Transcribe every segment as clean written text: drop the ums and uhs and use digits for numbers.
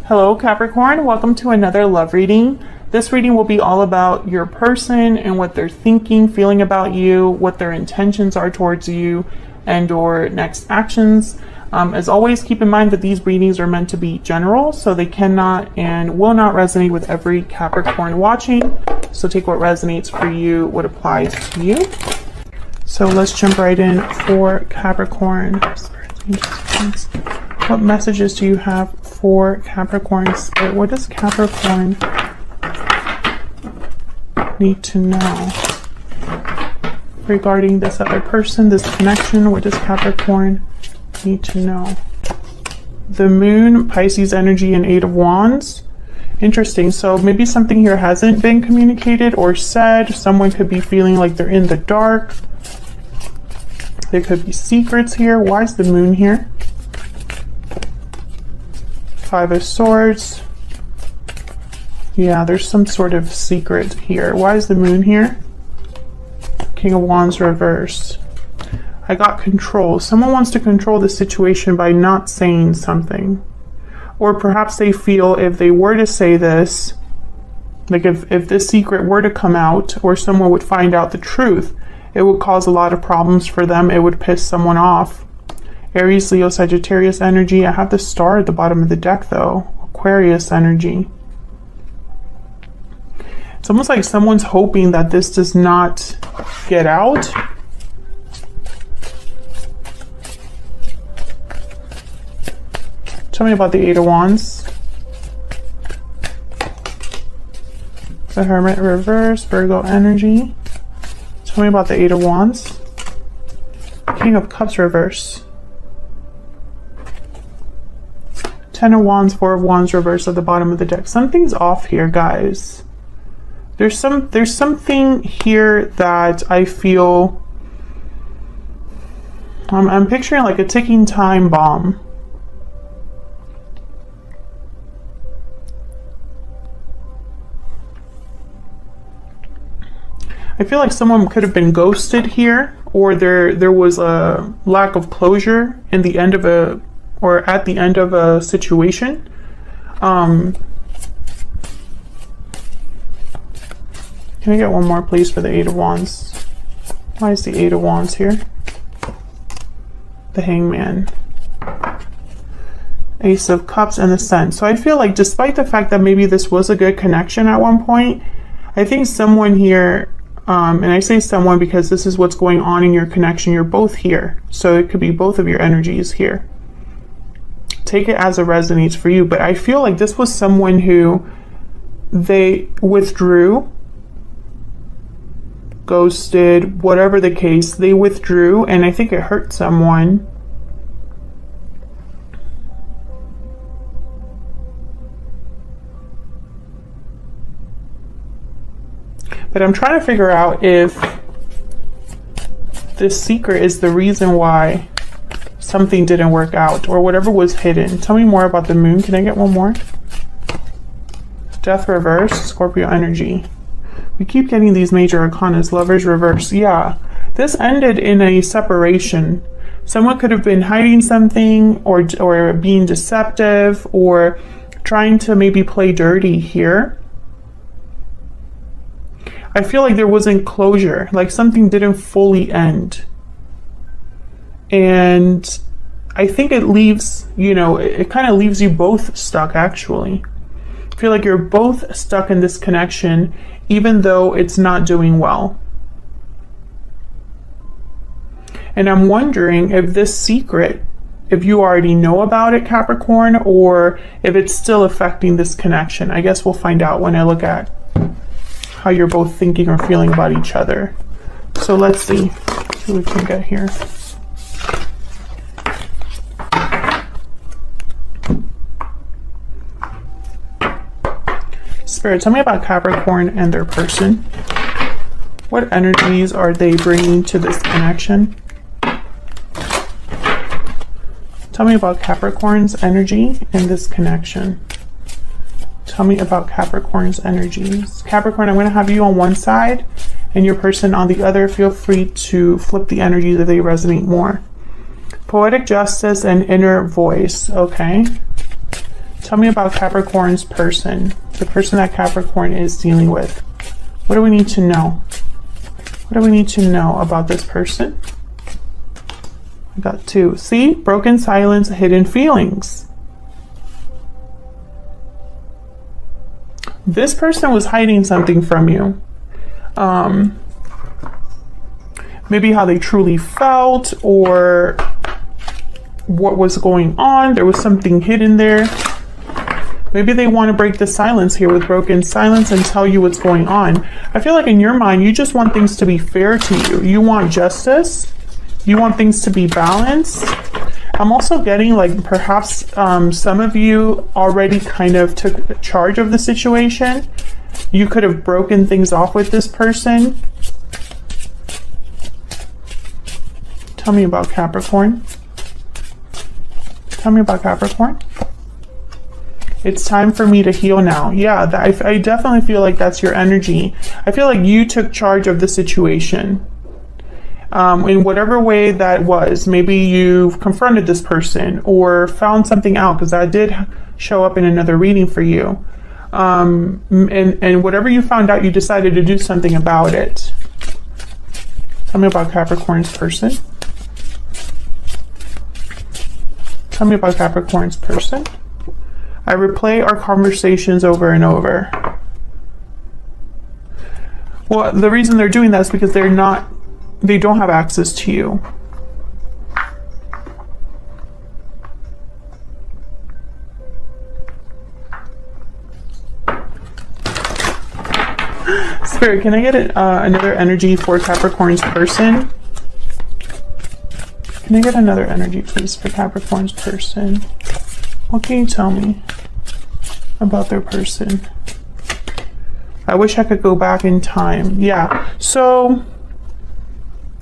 Hello Capricorn, welcome to another love reading. This reading will be all about your person and what they're thinking, feeling about you, what their intentions are towards you, and or next actions. As always, keep in mind that these readings are meant to be general, so they cannot and will not resonate with every Capricorn watching. So take what resonates for you, what applies to you. So let's jump right in for Capricorn. What messages do you have for Capricorn Spirit? What does Capricorn need to know regarding this other person, this connection? What does Capricorn need to know? The Moon, Pisces energy, and Eight of Wands. Interesting. So maybe something here hasn't been communicated or said. Someone could be feeling like they're in the dark. There could be secrets here. Why is the Moon here? Five of Swords. Yeah, there's some sort of secret here. Why is the Moon here? King of Wands reversed. I got control. Someone wants to control the situation by not saying something. Or perhaps they feel if they were to say this, like if this secret were to come out or someone would find out the truth, it would cause a lot of problems for them. It would piss someone off. Aries, Leo, Sagittarius energy. I have the Star at the bottom of the deck though. Aquarius energy. It's almost like someone's hoping that this does not get out. Tell me about the Eight of Wands. The Hermit reverse, Virgo energy. Tell me about the Eight of Wands. King of Cups reverse. Ten of Wands, Four of Wands reverse at the bottom of the deck. Something's off here, guys. There's something here that I feel I'm picturing like a ticking time bomb. I feel like someone could have been ghosted here, or there was a lack of closure in the end of a, or at the end of a situation. Can I get one more please for the Eight of Wands? Why is the Eight of Wands here? The Hangman. Ace of Cups and the Sun. So I feel like despite the fact that maybe this was a good connection at one point, I think someone here, and I say someone because this is what's going on in your connection. You're both here. So it could be both of your energies here. Take it as it resonates for you. But I feel like this was someone who they withdrew, ghosted, whatever the case, they withdrew, and I think it hurt someone. But I'm trying to figure out if this secret is the reason why something didn't work out or whatever was hidden. Tell me more about the Moon. Can I get one more? Death reverse, Scorpio energy. We keep getting these major arcanas. Lovers reverse. Yeah, this ended in a separation. Someone could have been hiding something or being deceptive or trying to maybe play dirty here. I feel like there wasn't closure, like something didn't fully end. And I think it leaves, you know, it kind of leaves you both stuck actually. I feel like you're both stuck in this connection even though it's not doing well. And I'm wondering if this secret, if you already know about it, Capricorn, or if it's still affecting this connection. I guess we'll find out when I look at how you're both thinking or feeling about each other. So let's see what we can get here. Spirit, tell me about Capricorn and their person. What energies are they bringing to this connection? Tell me about Capricorn's energy in this connection. Tell me about Capricorn's energies. Capricorn, I'm going to have you on one side and your person on the other. Feel free to flip the energies if they resonate more. Poetic justice and inner voice. Okay. Tell me about Capricorn's person, the person that Capricorn is dealing with. What do we need to know? What do we need to know about this person? I got 2. See? Broken silence, hidden feelings. This person was hiding something from you. Maybe how they truly felt or what was going on. There was something hidden there. Maybe they want to break the silence here with broken silence and tell you what's going on. I feel like in your mind, you just want things to be fair to you. You want justice. You want things to be balanced. I'm also getting like perhaps some of you already kind of took charge of the situation. You could have broken things off with this person. Tell me about Capricorn. Tell me about Capricorn. It's time for me to heal now. Yeah, I definitely feel like that's your energy. I feel like you took charge of the situation. In whatever way that was. Maybe you've confronted this person or found something out, because that did show up in another reading for you. And whatever you found out, you decided to do something about it. Tell me about Capricorn's person. Tell me about Capricorn's person. I replay our conversations over and over. Well, the reason they're doing that is because they don't have access to you. Spirit, can I get another energy for Capricorn's person? Can I get another energy, please, for Capricorn's person? What can you tell me about their person? I wish I could go back in time. Yeah, so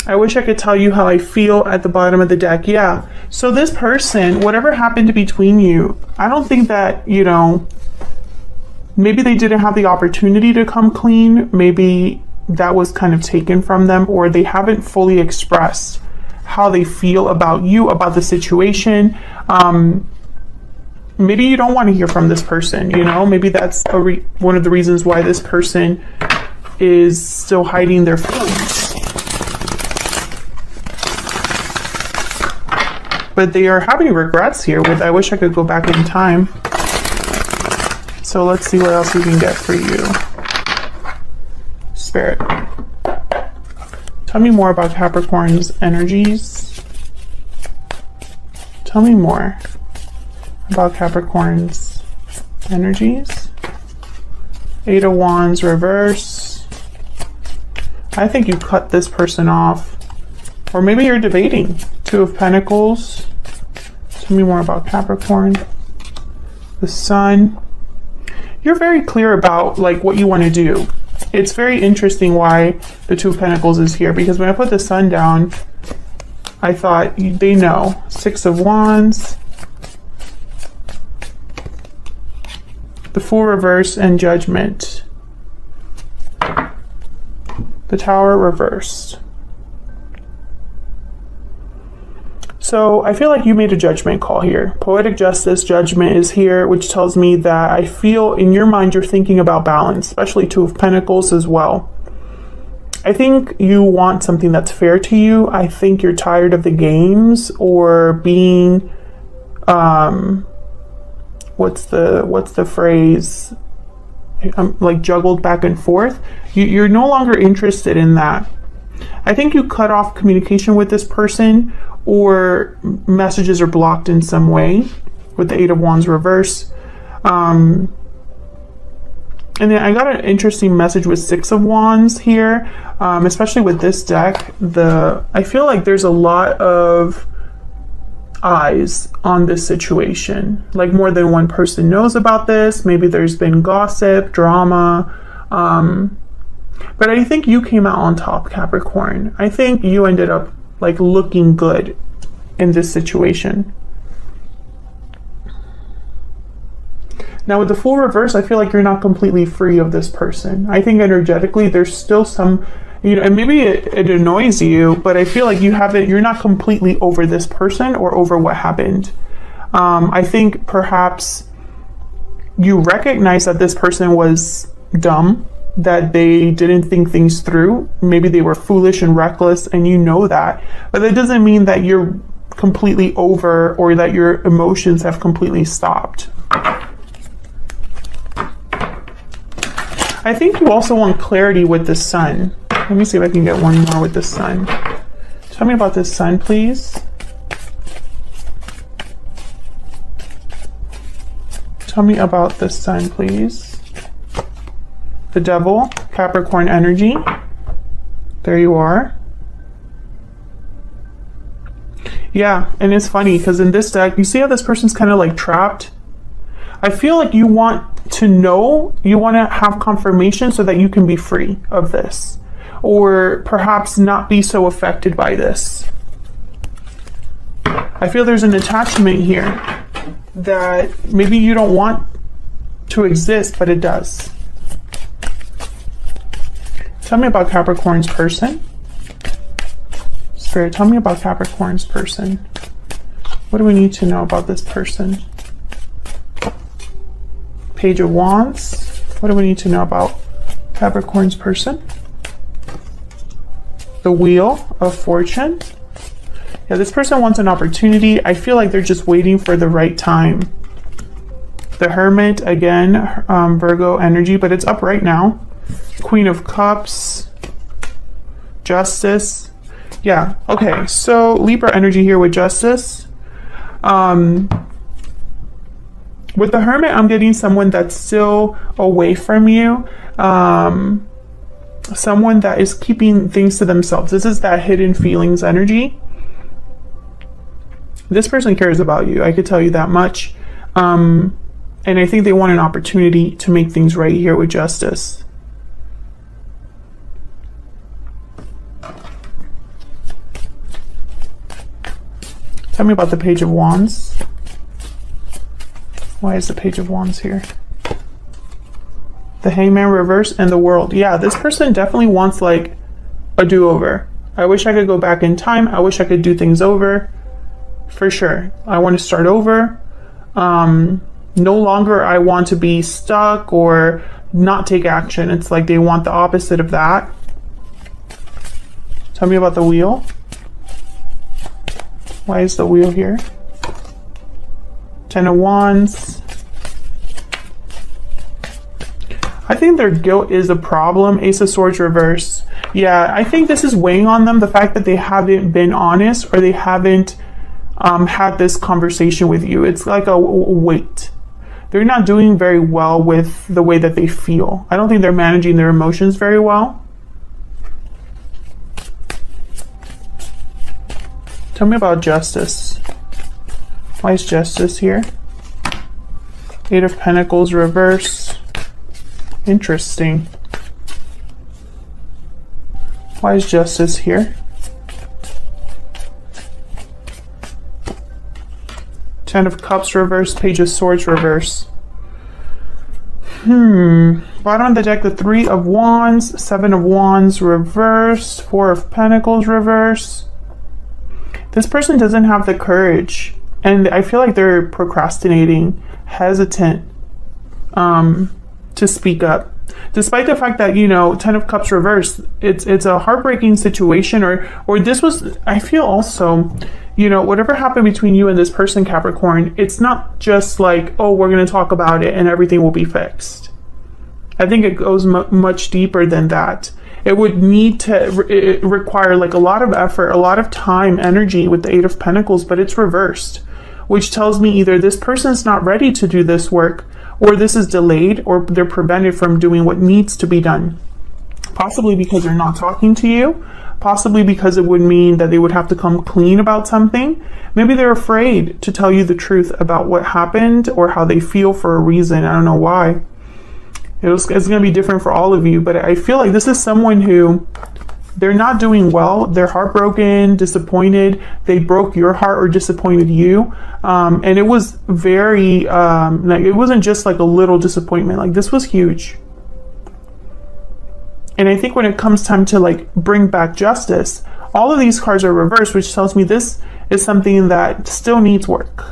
I wish I could tell you how I feel at the bottom of the deck. Yeah, so this person, whatever happened between you, I don't think that, you know, maybe they didn't have the opportunity to come clean. Maybe that was kind of taken from them, or they haven't fully expressed how they feel about you, about the situation. Maybe you don't want to hear from this person, you know? Maybe that's one of the reasons why this person is still hiding their feelings. But they are having regrets here with, I wish I could go back in time. So let's see what else we can get for you. Spirit. Tell me more about Capricorn's energies. Tell me more about Capricorn's energies. 8 of Wands reverse. I think you cut this person off. Or maybe you're debating. 2 of Pentacles. Tell me more about Capricorn. The Sun. You're very clear about like what you want to do. It's very interesting why the 2 of Pentacles is here, because when I put the Sun down, I thought they know. 6 of Wands. The Fool reverse and Judgment. The Tower reversed. So I feel like you made a judgment call here. Poetic Justice, Judgment is here, which tells me that I feel in your mind you're thinking about balance, especially 2 of Pentacles as well. I think you want something that's fair to you. I think you're tired of the games or being, what's the phrase? Like juggled back and forth. You're no longer interested in that. I think you cut off communication with this person, or messages are blocked in some way with the 8 of Wands reverse. And then I got an interesting message with 6 of Wands here, especially with this deck. I feel like there's a lot of eyes on this situation. Like more than one person knows about this. Maybe there's been gossip, drama. But I think you came out on top, Capricorn. I think you ended up like looking good in this situation. Now with the Fool reverse, I feel like you're not completely free of this person. I think energetically there's still some, you know, and maybe it annoys you, but I feel like you're not completely over this person or over what happened. I think perhaps you recognize that this person was dumb, that they didn't think things through. Maybe they were foolish and reckless, and you know that. But that doesn't mean that you're completely over or that your emotions have completely stopped. I think you also want clarity with the sun. Let me see if I can get one more with the sun. Tell me about this sun, please. Tell me about the sun, please. The devil, Capricorn energy. There you are. Yeah, and it's funny because in this deck, you see how this person's kind of like trapped? I feel like you want to know, you want to have confirmation so that you can be free of this. Or perhaps not be so affected by this. I feel there's an attachment here that maybe you don't want to exist, but it does. Tell me about Capricorn's person. Spirit, tell me about Capricorn's person. What do we need to know about this person? Page of Wands. What do we need to know about Capricorn's person? The Wheel of Fortune. Yeah, this person wants an opportunity. I feel like they're just waiting for the right time. The Hermit, again, Virgo energy, but it's up right now. Queen of Cups. Justice. Yeah, okay, so Libra energy here with Justice. With the Hermit, I'm getting someone that's still away from you. Someone that is keeping things to themselves. This is that hidden feelings energy. This person cares about you, I could tell you that much. And I think they want an opportunity to make things right here with Justice. Tell me about the Page of Wands. Why is the Page of Wands here? The Hangman reverse and the World. Yeah, this person definitely wants like a do-over. I wish I could go back in time. I wish I could do things over. For sure. I want to start over. No longer I want to be stuck or not take action. It's like they want the opposite of that. Tell me about the Wheel. Why is the Wheel here? Ten of Wands. I think their guilt is a problem. Ace of Swords reverse. Yeah, I think this is weighing on them. The fact that they haven't been honest or they haven't had this conversation with you. It's like a weight. They're not doing very well with the way that they feel. I don't think they're managing their emotions very well. Tell me about Justice. Why is Justice here? Eight of Pentacles reverse. Interesting. Why is Justice here? Ten of Cups reverse, Page of Swords reverse. Bottom of the deck, the Three of Wands, Seven of Wands reversed, Four of Pentacles reverse. This person doesn't have the courage, and I feel like they're procrastinating, hesitant to speak up. Despite the fact that, you know, Ten of Cups reversed, it's a heartbreaking situation, or this was, I feel also, you know, whatever happened between you and this person, Capricorn, it's not just like, oh, we're going to talk about it and everything will be fixed. I think it goes much deeper than that. It would need to require like a lot of effort, a lot of time, energy with the Eight of Pentacles, but it's reversed, which tells me either this person's not ready to do this work, or this is delayed, or they're prevented from doing what needs to be done. Possibly because they're not talking to you, possibly because it would mean that they would have to come clean about something. Maybe they're afraid to tell you the truth about what happened or how they feel for a reason. I don't know why. It's going to be different for all of you, but I feel like this is someone who, they're not doing well. They're heartbroken, disappointed. They broke your heart or disappointed you. And it was very, like, it wasn't just like a little disappointment. Like, this was huge. And I think when it comes time to like bring back justice, all of these cards are reversed, which tells me this is something that still needs work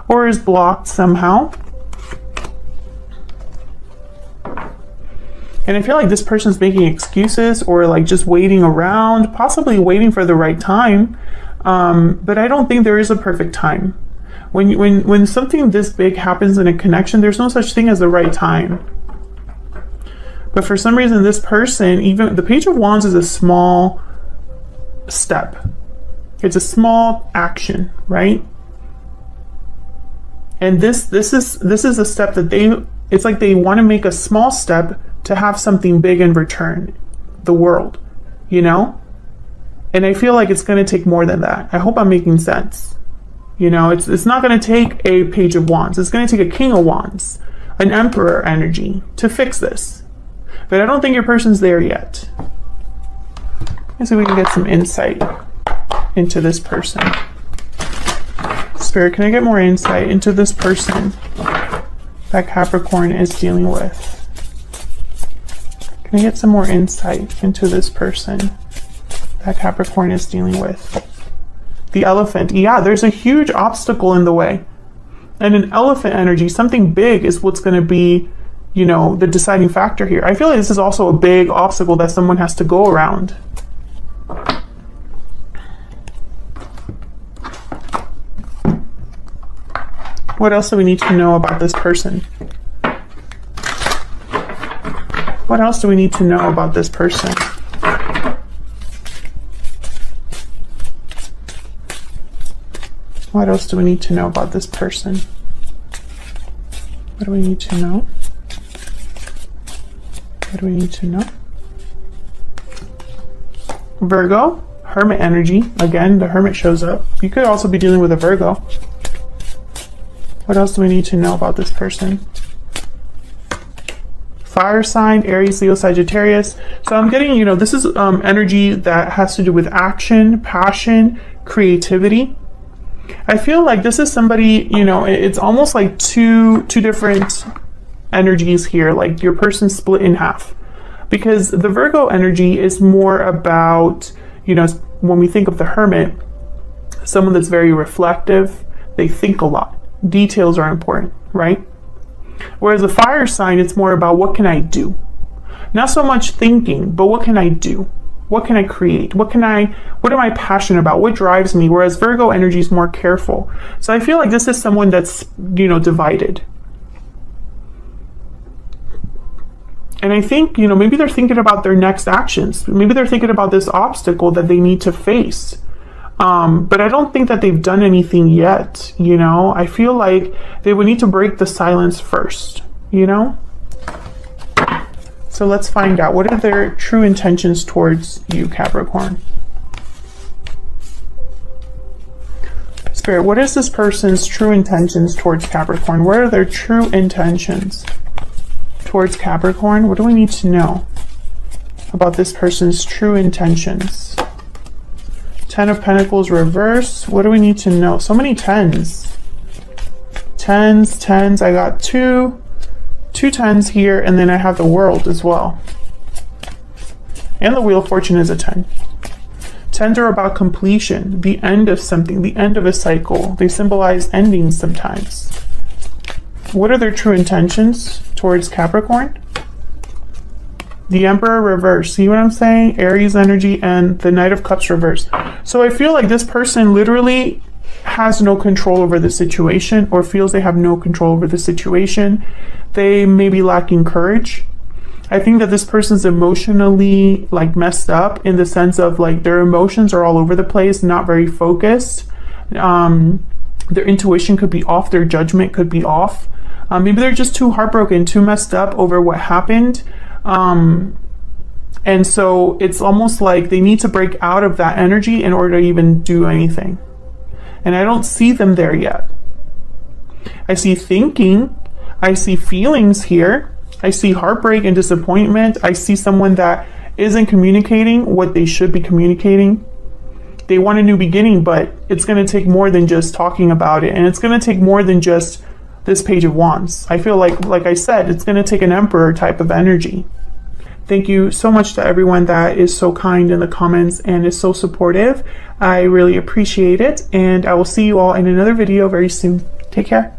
or is blocked somehow. And I feel like this person's making excuses or like just waiting around, possibly waiting for the right time. But I don't think there is a perfect time. When something this big happens in a connection, there's no such thing as the right time. But for some reason, this person, even the Page of Wands is a small step. It's a small action, right? And this is a step that it's like they want to make a small step to have something big in return, the world, you know? And I feel like it's going to take more than that. I hope I'm making sense. You know, it's not going to take a Page of Wands. It's going to take a King of Wands, an Emperor energy to fix this. But I don't think your person's there yet. Let's see if we can get some insight into this person. Spirit, can I get more insight into this person that Capricorn is dealing with? Can I get some more insight into this person that Capricorn is dealing with? The Elephant. Yeah, there's a huge obstacle in the way. And an elephant energy, something big is what's going to be, you know, the deciding factor here. I feel like this is also a big obstacle that someone has to go around. What else do we need to know about this person? What else do we need to know about this person? What else do we need to know about this person? What do we need to know? What do we need to know? Virgo, Hermit energy. Again, the Hermit shows up. You could also be dealing with a Virgo. What else do we need to know about this person? Fire sign, Aries, Leo, Sagittarius. So I'm getting, you know, this is energy that has to do with action, passion, creativity. I feel like this is somebody, you know, it's almost like two different energies here, like your person split in half. Because the Virgo energy is more about, you know, when we think of the Hermit, someone that's very reflective, they think a lot. Details are important, right? Whereas the fire sign, it's more about what can I do? Not so much thinking, but what can I do? What can I create? What am I passionate about? What drives me? Whereas Virgo energy is more careful. So I feel like this is someone that's, you know, divided. And I think, you know, maybe they're thinking about their next actions. Maybe they're thinking about this obstacle that they need to face. But I don't think that they've done anything yet, you know? I feel like they would need to break the silence first, you know? So let's find out. What are their true intentions towards you, Capricorn? Spirit, what is this person's true intentions towards Capricorn? What are their true intentions towards Capricorn? What do we need to know about this person's true intentions? 10 of Pentacles reverse. What do we need to know? So many tens. Tens. I got two tens here, and then I have the World as well. And the Wheel of Fortune is a 10. Tens are about completion, the end of something, the end of a cycle. They symbolize endings sometimes. What are their true intentions towards Capricorn? The Emperor reverse. See what I'm saying? Aries energy and the Knight of Cups reverse. So I feel like this person literally has no control over the situation, or feels they have no control over the situation. They may be lacking courage. I think that this person's emotionally like messed up, in the sense of like their emotions are all over the place, not very focused. Their intuition could be off, their judgment could be off. Maybe they're just too heartbroken, too messed up over what happened. And so it's almost like they need to break out of that energy in order to even do anything. And I don't see them there yet. I see thinking, I see feelings here. I see heartbreak and disappointment. I see someone that isn't communicating what they should be communicating. They want a new beginning, but it's going to take more than just talking about it. And it's going to take more than just this Page of Wands. I feel like I said, it's going to take an Emperor type of energy. Thank you so much to everyone that is so kind in the comments and is so supportive. I really appreciate it. And I will see you all in another video very soon. Take care.